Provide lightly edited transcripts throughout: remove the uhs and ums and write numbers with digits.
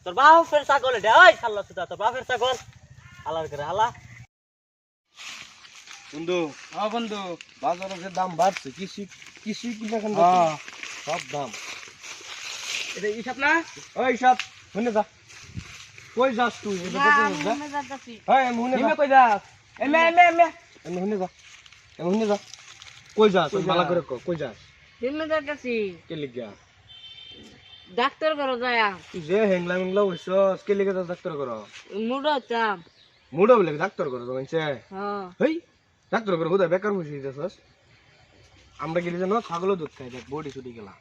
তোর বাপের ছাগল এটা, ওই শালা সুদা তোর বাপের ছাগল হালার করে হালা। বন্ধু বন্ধু বাজারে যে দাম বাড়ছে কৃষি কৃষি কিনা সব দাম। এটা হিসাব না? ওই সব শুনে যা, কই যাস তুই? নিমে কই যাস? এমে এমে এমে শুনে যা, শুনে যা, কই যাস? মালা করে কই যাস? দিনে যাইতাছি কে লিগা ডাক্তার ঘর যায় তুই যে হেংলা মেংলা হইছস, কে লিগা যাস ডাক্তার করো? মুড়ো চাম মুডা বলে ডাক্তার করো তো মানছে? হ্যাঁ হেই ডাক্তার করো হুদা বেকার বসে যাসস। আমরা গেলি জানো ছাগলের দুধ খাই, দেখ বডি ছুটি গেলা।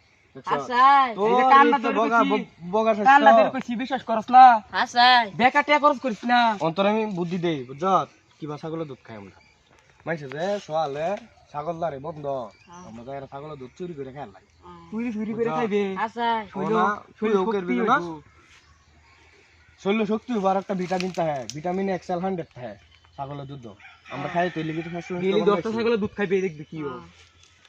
হাসাই তোর কান্না তো ধরে বগা কইছি। বগা কান্না স্বাস্থ্য। তোর কইছি বিশ্বাস করস না? হাসাই বেকার টাকা খরচ করিস না। অন্তর আমি বুদ্ধি দেই বুঝছত, কিবা ছাগলের দুধ খাই আমরা। মানছে যে সোয়ালে ছাগল দারে বন্ধ, আমরা যাই ছাগলের দুধ চুরি করে খাই লাগে। চুরি চুরি করে খাইবে। হাসাই শরীর শক্তি হবার একটা ভিটামিন থাকে, ভিটামিন এক্সেল 100 থাকে ছাগলের দুধ। আমরা খাই তো লিখিত ডেইলি 10টা ছাগলের দুধ খাইবে দেখবি কি ও।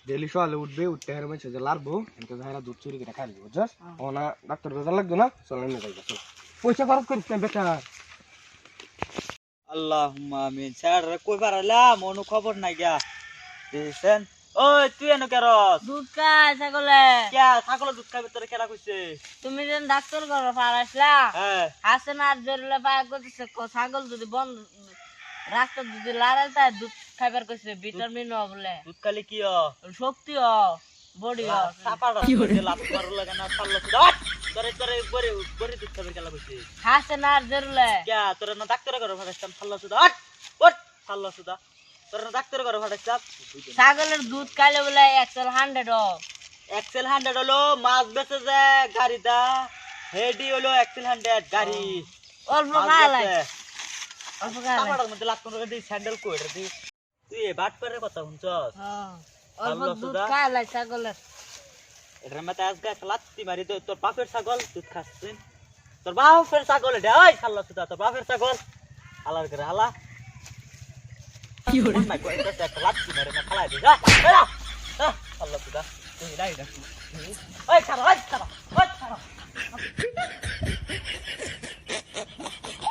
ডেলি সোয়ালে উঠবে, উঠতে হের মানছে যে লারবো এনকে যাইরা দুধ চুরি করে খাই দিব বুঝছস। ওনা ডাক্তার কাছে লাগতো না, চল এনে যাই চল। পয়সা খরচ করিস না বেকার। আল্লাহুম্মা আমিন। স্যার কই পারালাম অনু খবর নাই গিয়া দিছেন। ওই তুই এনো কেরস দুধ খাই ছাগলে কে ছাগলের দুধ খাবে তোরে কেডা কইছে? তুমি যেন ডাক্তার ঘর পারাইছলা হ্যাঁ হাসেন আর জেরলে পায় কইছে ছাগল যদি বন্ধ রাস্তা যদি লাড়াল তাই দুধ খাইবার কইছে ভিটামিন ও বলে দুধ খালি কি শক্তি ও বডি ও সাপাড়া লাভ করার লাগে না শালা সুদা তোরে তোরে বড়ি বড়ি দুধ খাবে কেলা কইছে? হাসেন আর জেরলে কে তোরে না ডাক্তার ঘরে ফাটাইতাম শালা সুদা ওট শালা সুদা তোরে না ডাক্তার ঘরে ফাটাইতাম। ছাগলের দুধ খাইলে বলে 100 ও এক্সেল 100 হলো মাছ বেচে যে গাড়িটা, হেডি হলো এক্সেল 100 গাড়ি অল্প মাছ খাইলে বেচে। অল্প খাইলে সাপাড়ার মধ্যে লাখ টাকা দিয়ে স্যান্ডেল কইরা দি তুই এ বাট পারের কথা শুনছস? অল্প আল্লাহ দুধ সুদা। খাইলে ছাগলের এটার মধ্যে আজকে একটা লাত্তি মারি দে, তোর বাপের ছাগল দুধ খাচ্ছিস, তোর বাপের ছাগল এটা, ওই শালা সুদা তোর বাপের ছাগল হালার করে হালা। কি হলো না কই এটা একটা লাত্তি মারি না খালাই দে যা এরা শালা সুদা তুই নাই না ওই খারা ওই খারা ওই খারা